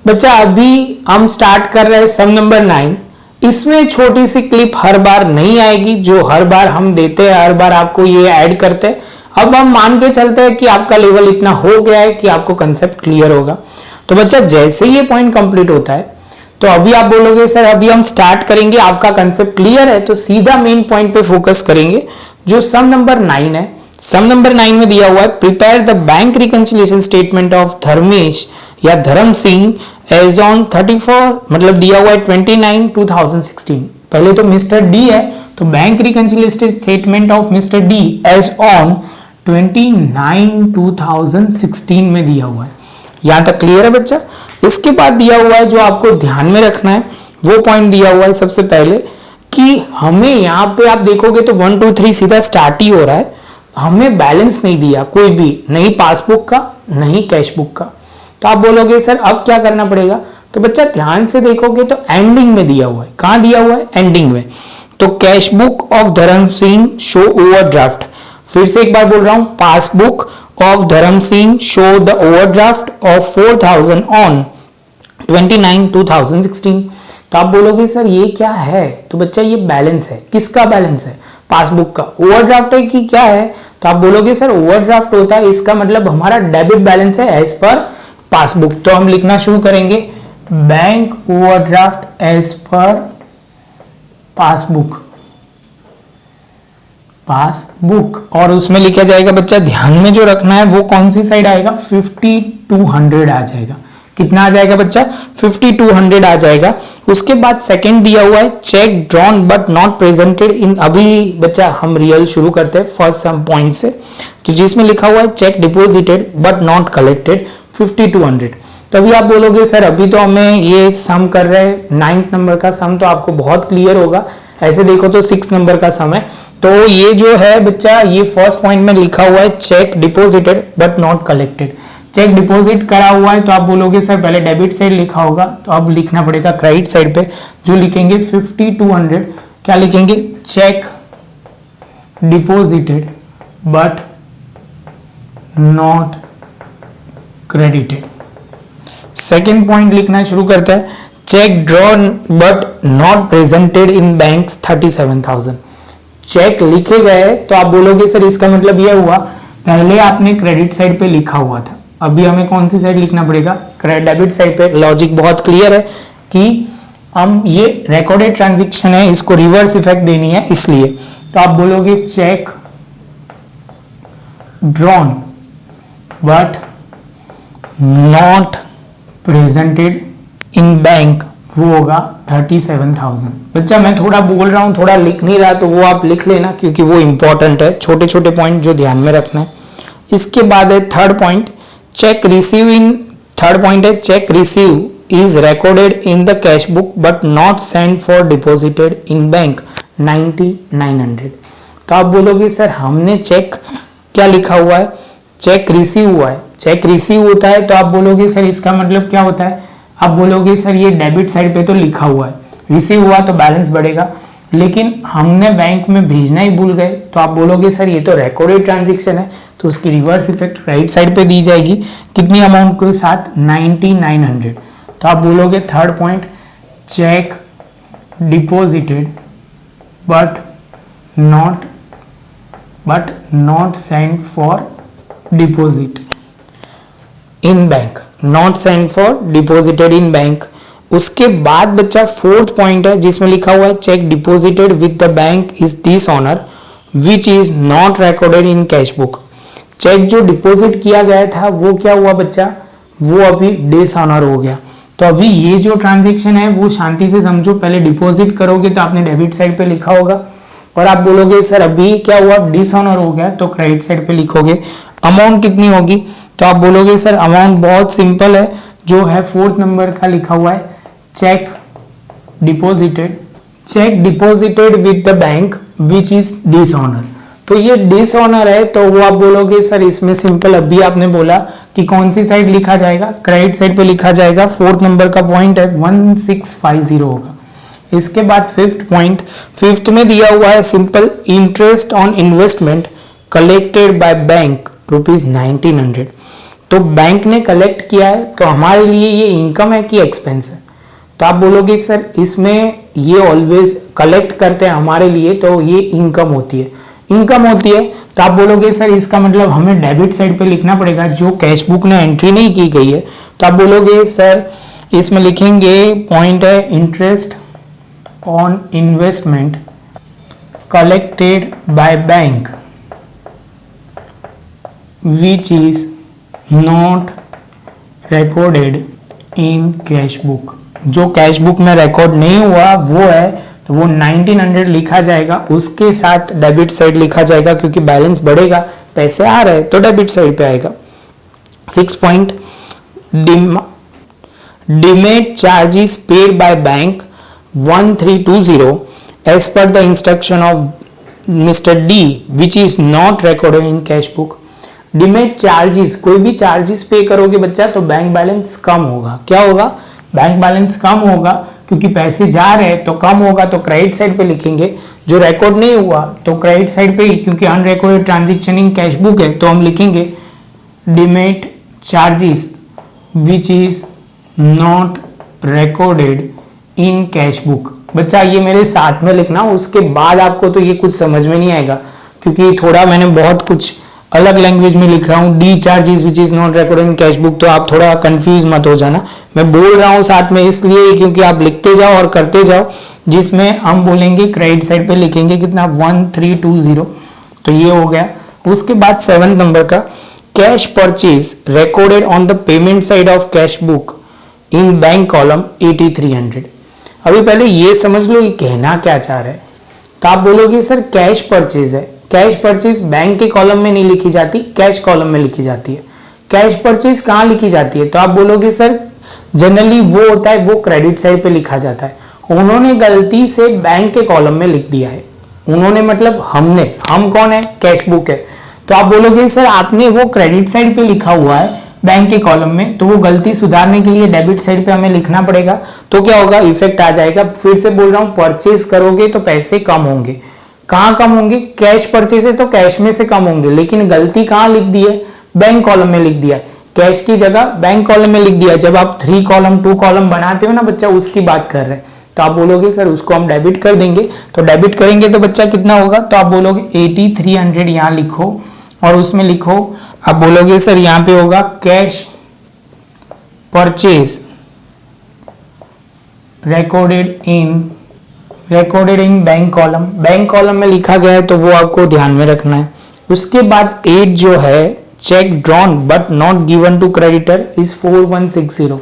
बच्चा अभी हम स्टार्ट कर रहे हैं सम नंबर 9। इसमें छोटी सी क्लिप हर बार नहीं आएगी, जो हर बार हम देते हैं, हर बार आपको ये ऐड करते हैं। अब हम मान के चलते हैं कि आपका लेवल इतना हो गया है कि आपको कंसेप्ट क्लियर होगा। तो बच्चा जैसे ये पॉइंट कंप्लीट होता है तो अभी आप बोलोगे सर अभी हम स्टार्ट करेंगे, आपका कंसेप्ट क्लियर है, तो सीधा मेन पॉइंट पे फोकस करेंगे जो सम नंबर 9 है। सम नंबर 9 में दिया हुआ है prepare the bank reconciliation statement of Dharmesh या धर्म सिंह एज ऑन 34, मतलब दिया हुआ है 29 2016। पहले तो मिस्टर डी है तो bank reconciliation statement of mister D as on 29 2016 में दिया हुआ है। यहां तक क्लियर है बच्चा। इसके बाद दिया हुआ है जो आपको ध्यान में रखना है वो पॉइंट दिया हुआ है सबसे पहले कि हमें यहाँ पे आप देखोगे तो 1 2 3 सीधा स्टार्ट ही हो रहा है, हमें बैलेंस नहीं दिया कोई भी, नहीं पासबुक का नहीं कैश बुक का। तो आप बोलोगे सर अब क्या करना पड़ेगा, तो बच्चा ध्यान से देखोगे तो एंडिंग में दिया हुआ है। कहां दिया हुआ है? एंडिंग में। तो कैश बुक ऑफ धर्म सिंह शो ओवरड्राफ्ट, फिर से एक बार बोल रहा हूं, पासबुक ऑफ धर्म Singh show the overdraft of 4000 on 29 2016। तो आप बोलोगे सर ये क्या है, तो बच्चा ये बैलेंस है। किसका बैलेंस है? पासबुक का। ओवरड्राफ्ट है कि क्या है, तो आप बोलोगे सर ओवरड्राफ्ट होता है, इसका मतलब हमारा डेबिट बैलेंस है एज पर पासबुक। तो हम लिखना शुरू करेंगे bank overdraft as per passbook, passbook. और उसमें लिखा जाएगा बच्चा, ध्यान में जो रखना है वो कौन सी साइड आएगा, 5200 आ जाएगा। कितना आ जाएगा बच्चा? 5200 आ जाएगा। उसके बाद सेकंड दिया हुआ है cheque drawn but not presented इन। अभी बच्चा हम रियल शुरू करते हैं फर्स्ट सम पॉइंट से, तो जिसमें लिखा हुआ है cheque deposited but not collected 5200। तो अभी आप बोलोगे सर अभी तो हमें ये सम कर रहे हैं 9th नंबर का सम, तो आपको बहुत क्लियर होगा। ऐसे देखो तो 6 नंबर का सम है। तो ये जो है बच्चा ये फर्स्ट पॉइंट में लिखा हुआ है cheque deposited but not collected. Cheque deposit करा हुआ है तो आप बोलोगे सर पहले डेबिट साइड लिखा होगा, तो अब लिखना पड़ेगा क्रेडिट साइड पे, जो लिखेंगे 5200। क्या लिखेंगे? Cheque deposited but not credited. Second point लिखना शुरू करता है cheque drawn but not presented in bank 37,000। Cheque लिखे गए तो आप बोलोगे सर इसका मतलब यह हुआ पहले आपने क्रेडिट साइड पे लिखा हुआ था, अभी हमें कौन सी साइड लिखना पड़ेगा? डेबिट साइड पे। लॉजिक बहुत क्लियर है कि हम ये रिकॉर्डेड ट्रांजैक्शन है, इसको रिवर्स इफेक्ट देनी है इसलिए। तो आप बोलोगे check drawn but not presented in bank, वो होगा 37,000। बच्चा मैं थोड़ा बोल रहा हूं, थोड़ा लिख नहीं रहा, तो वो आप लिख लेना क्योंकि वो इंपॉर्टेंट है, छोटे छोटे पॉइंट जो ध्यान में रखना है। इसके बाद है third point cheque receive in. Third point है cheque receive is recorded in the cash book but not send for deposited in bank 9900। तो आप बोलोगे सर हमने चेक क्या लिखा हुआ है? चेक रिसीव हुआ है। चेक रिसीव होता है तो आप बोलोगे सर इसका मतलब क्या होता है? आप बोलोगे सर ये डेबिट साइड पे तो लिखा हुआ है, रिसीव हुआ तो बैलेंस बढ़ेगा, लेकिन हमने बैंक में भेजना ही भूल गए, तो आप बोलोगे सर ये तो रिकॉर्डेड ट्रांजैक्शन है, तो उसकी रिवर्स इफेक्ट राइट साइड पे दी जाएगी। कितनी अमाउंट के साथ? 9900। तो आप बोलोगे third point check deposited but not send for deposit in bank, not send for deposited in bank. उसके बाद बच्चा फोर्थ पॉइंट है जिसमें लिखा हुआ है cheque deposited with the bank is dishonour which is not recorded in cash book. Cheque जो deposit किया गया था वो क्या हुआ बच्चा? वो अभी डिसऑनर हो गया। तो अभी ये जो ट्रांजैक्शन है वो शांति से समझो, पहले डिपॉजिट करोगे तो आपने डेबिट साइड पे लिखा होगा, और आप बोलोगे सर अभी क्या हुआ? डिसऑनर हो गया, तो क्रेडिट साइड पे लिखोगे। अमाउंट कितनी होगी? तो आप बोलोगे सर अमाउंट बहुत सिंपल है, जो है 4th नंबर का लिखा हुआ है cheque deposited with the bank which is dishonour. तो ये डिसऑनर है, तो वो आप बोलोगे सर इसमें सिंपल अभी आपने बोला कि कौन सी साइड लिखा जाएगा? क्रेडिट साइड पे लिखा जाएगा। 4th नंबर का पॉइंट है 1650 होगा। इसके बाद फिफ्थ पॉइंट, फिफ्थ में दिया हुआ है simple interest on investment collected by bank ₹1900। तो बैंक ने कलेक्ट किया है, तो हमारे लिए ये इनकम है कि एक्सपेंस है? तो आप बोलोगे सर इसमें ये ऑलवेज कलेक्ट करते हैं हमारे लिए, तो ये इनकम होती है, इनकम होती है। तो आप बोलोगे सर इसका मतलब हमें डेबिट साइड पे लिखना पड़ेगा, जो कैश बुक ने एंट्री नहीं की गई है। तो आप बोलोगे सर इसमें लिखेंगे, पॉइंट है interest on investment collected by bank which is not recorded in cash book. जो कैश बुक में रिकॉर्ड नहीं हुआ वो है, तो वो 1900 लिखा जाएगा, उसके साथ डेबिट साइड लिखा जाएगा, क्योंकि बैलेंस बढ़ेगा, पैसे आ रहे हैं तो डेबिट साइड पे आएगा। 6 point, demat charges paid by bank 1320 as per the instruction of mister D which is not recorded in cash book. Demat charges, कोई भी चार्जेस पे करोगे बच्चा तो बैंक बैलेंस कम होगा। क्या होगा? बैंक बैलेंस कम होगा, क्योंकि पैसे जा रहे हैं तो कम होगा, तो क्रेडिट साइड पे लिखेंगे। जो रिकॉर्ड नहीं हुआ तो क्रेडिट साइड पे ही, क्योंकि unrecorded transaction in cash book है, तो हम लिखेंगे demat charges which is not recorded in cash book. बच्चा ये मेरे साथ में लिखना, उसके बाद आपको तो ये कुछ समझ में नहीं आएगा, क्योंकि थोड़ा मैंने बहुत कुछ अलग लैंग्वेज में लिख रहा हूँ। D charges which is not recorded in cash book, तो आप थोड़ा कंफ्यूज मत हो जाना। मैं बोल रहा हूँ साथ में इसलिए क्योंकि आप लिखते जाओ और करते जाओ, जिसमें हम बोलेंगे क्रेडिट साइड पे लिखेंगे कितना 1320, तो ये हो गया। उसके बाद 7 नंबर का, cash purchase recorded on the payment side of cash book in bank column 8300। अभी पहले ये समझ लो ये कहना क्या चाह रहा है। तो आप बोलोगे सर कैश परचेज है, कैश परचेज बैंक के कॉलम में नहीं लिखी जाती, कैश कॉलम में लिखी जाती है। कैश परचेज कहाँ लिखी जाती है? तो आप बोलोगे सर जनरली वो होता है, वो क्रेडिट साइड पे लिखा जाता है। उन्होंने गलती से बैंक के कॉलम में लिख दिया है। उन्होंने मतलब हमने, हम कौन है? कैश बुक है। तो आप बोलोगे सर आपने वो क्रेडिट साइड पे लिखा हुआ है बैंक के कॉलम में, तो वो गलती सुधारने के लिए डेबिट साइड पे हमें लिखना पड़ेगा। तो क्या होगा? इफेक्ट आ जाएगा। फिर से बोल रहा हूँ, परचेज करोगे तो पैसे कम होंगे। कहाँ कम होंगे? कैश परचेज है तो कैश में से कम होंगे, लेकिन गलती कहाँ लिख दी है? बैंक कॉलम में लिख दिया है। कैश की जगह बैंक कॉलम में लिख दिया। जब आप 3 कॉलम 2 कॉलम बनाते हो ना बच्चा, उसकी बात कर रहे हैं। तो आप बोलोगे सर उसको हम डेबिट कर देंगे। तो डेबिट करेंगे तो बच्चा कितना होगा? तो आप बोलोगे 8300 यहाँ लिखो, और उसमें लिखो, आप बोलोगे सर यहाँ पे होगा cash purchase recorded in bank column. Bank column में लिखा गया है तो वो आपको ध्यान में रखना है। उसके बाद 8 जो है, cheque drawn but not given to creditor is 4160।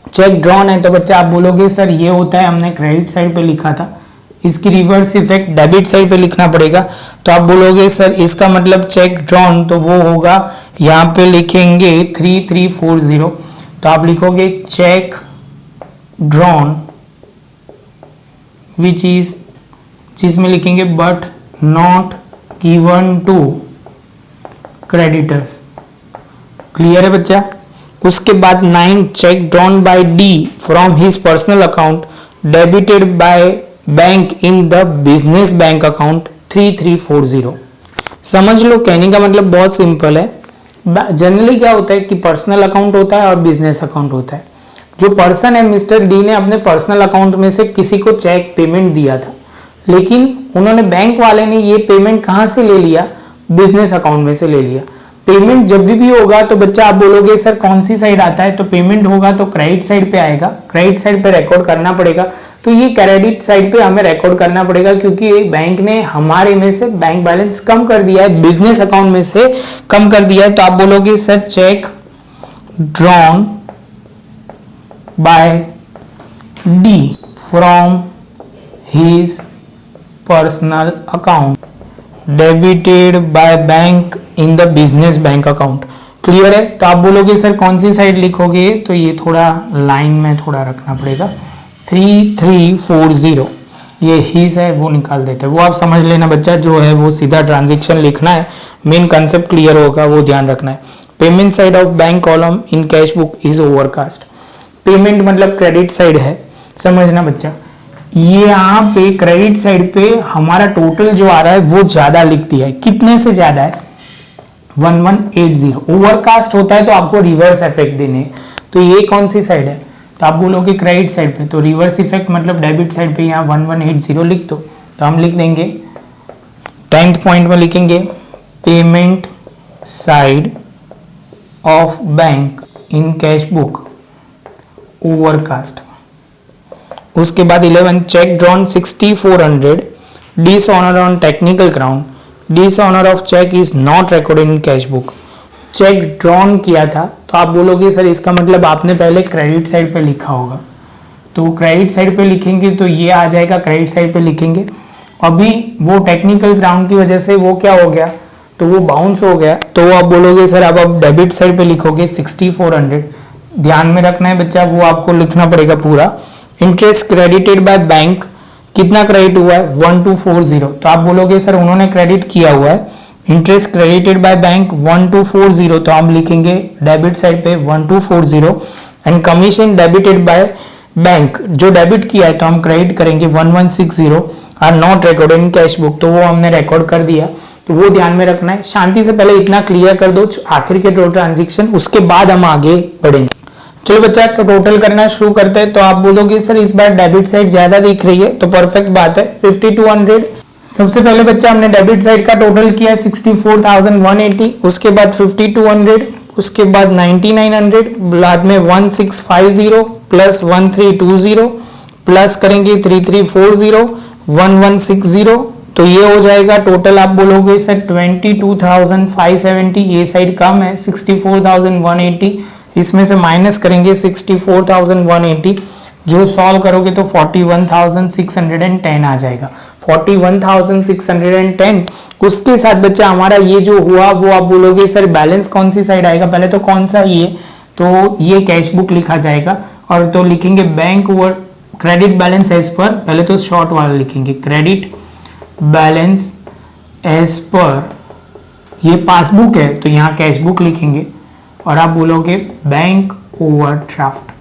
Cheque drawn है तो बच्चा आप बोलोगे सर ये होता है, हमने क्रेडिट साइड पे लिखा था, इसकी रिवर्स इफेक्ट डेबिट साइड पे लिखना पड़ेगा। तो आप बोलोगे सर इसका मतलब चेक ड्रॉन, तो वो होगा यहाँ पे लिखेंगे 3340। तो आप लिखोगे चेक ड्रॉन विच इज, जिसमें लिखेंगे but not given to creditors. Clear है बच्चा? उसके बाद 9, cheque drawn by D from his personal account debited by bank in the business bank account 3340। समझ लो, कहने का मतलब बहुत सिंपल है। जनरली क्या होता है कि पर्सनल अकाउंट होता है और बिजनेस अकाउंट होता है। जो पर्सन है, मिस्टर डी ने अपने पर्सनल अकाउंट में से किसी को चेक पेमेंट दिया था, लेकिन उन्होंने, बैंक वाले ने ये पेमेंट कहाँ से ले लिया? बिजनेस अकाउंट में से ले लिया। पेमेंट जब भी होगा तो बच्चा आप बोलोगे सर कौन सी साइड आता है? तो पेमेंट होगा तो क्रेडिट साइड पे आएगा, क्रेडिट साइड पे रिकॉर्ड करना पड़ेगा। तो ये क्रेडिट साइड पे हमें रिकॉर्ड करना पड़ेगा, क्योंकि बैंक ने हमारे में से बैंक बैलेंस कम कर दिया है, बिजनेस अकाउंट में से कम कर दिया है। तो आप बोलोगे sir check drawn by D from his personal account debited by bank in the business bank account. Clear है? तो आप बोलोगे सर कौन सी साइड लिखोगे? तो ये थोड़ा लाइन में थोड़ा रखना पड़ेगा। 3340 ये हिज है, वो निकाल देते हैं। वो आप समझ लेना बच्चा, जो है वो सीधा ट्रांजैक्शन लिखना है। मेन कंसेप्ट क्लियर होगा, वो ध्यान रखना है। Payment side of bank column in cash book is overcast. Payment मतलब क्रेडिट साइड है, समझना बच्चा। ये यहाँ पे क्रेडिट साइड पे हमारा टोटल जो आ रहा है वो ज्यादा लिख दिया है। कितने से ज्यादा है? 1180। ओवरकास्ट होता है तो आपको रिवर्स इफेक्ट देने हैं। तो ये कौन सी साइड है, तो आप बोलोगे क्रेडिट साइड पे, तो रिवर्स इफेक्ट मतलब डेबिट साइड पे यहाँ 1180 लिख दो। तो हम लिख देंगे 10th पॉइंट में लिखेंगे payment side of bank in cash book overcast. उसके बाद 11 cheque drawn 6400 dishonour on technical ground, dishonour of cheque is not recorded in cash book. Cheque drawn किया था तो आप बोलोगे सर इसका मतलब आपने पहले क्रेडिट साइड पे लिखा होगा, तो क्रेडिट साइड पे लिखेंगे तो ये आ जाएगा, क्रेडिट साइड पे लिखेंगे। अभी वो टेक्निकल ग्राउंड की वजह से वो क्या हो गया, तो वो बाउंस हो गया, तो आप बोलोगे सर अब आप डेबिट साइड पे लिखोगे 6400। ध्यान में रखना है बच्चा, वो आपको लिखना पड़ेगा पूरा। इंटरेस्ट क्रेडिटेड बाय बैंक, कितना क्रेडिट हुआ है 1240, तो आप बोलोगे सर उन्होंने क्रेडिट किया हुआ है। इंटरेस्ट क्रेडिटेड बाय बैंक 1240, तो आप लिखेंगे डेबिट साइड पे 1240। And commission debited by bank, जो डेबिट किया है तो हम क्रेडिट करेंगे 1160 are not recorded in cash book, तो वो हमने रिकॉर्ड कर दिया। तो वो ध्यान में रखना है। शांति से पहले इतना क्लियर कर दो आखिर के टोटल ट्रांजेक्शन, उसके बाद हम आगे बढ़ेंगे। चलो बच्चा टोटल करना शुरू करते हैं। तो आप बोलोगे सर इस बार डेबिट साइड ज्यादा दिख रही है, तो परफेक्ट बात है 5200। सबसे पहले बच्चा हमने डेबिट साइड का टोटल किया 64,180, उसके बाद 5200, उसके बाद 9900, बाद में 1650 प्लस 1320 प्लस करेंगे 3340 1160, तो ये हो जाएगा टोटल। आप बोलोगे सर 22,570, ये साइड कम है 64,180, इसमें से माइनस करेंगे 64,180, जो सॉल्व करोगे तो 41,610 आ जाएगा। 41,610। उसके साथ बच्चा हमारा ये जो हुआ वो आप बोलोगे सर बैलेंस कौन सी साइड आएगा, पहले तो कौन सा ये, तो ये कैश बुक लिखा जाएगा। और तो लिखेंगे bank over credit balance as per, पहले तो शॉर्ट वाला लिखेंगे क्रेडिट बैलेंस एज पर, ये पासबुक है तो यहाँ कैश बुक लिखेंगे। और आप बोलोगे बैंक ओवरड्राफ्ट,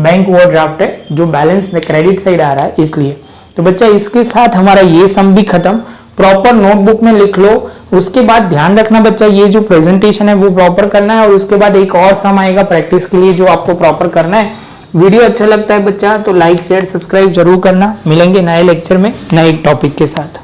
बैंक ओवरड्राफ्ट है जो बैलेंस क्रेडिट साइड आ रहा है इसलिए। तो बच्चा इसके साथ हमारा ये सम भी खत्म। प्रॉपर नोटबुक में लिख लो। उसके बाद ध्यान रखना बच्चा ये जो प्रेजेंटेशन है वो प्रॉपर करना है, और उसके बाद एक और सम आएगा प्रैक्टिस के लिए जो आपको प्रॉपर करना है। वीडियो अच्छा लगता है बच्चा तो लाइक शेयर सब्सक्राइब जरूर करना। मिलेंगे नए लेक्चर में नए टॉपिक के साथ।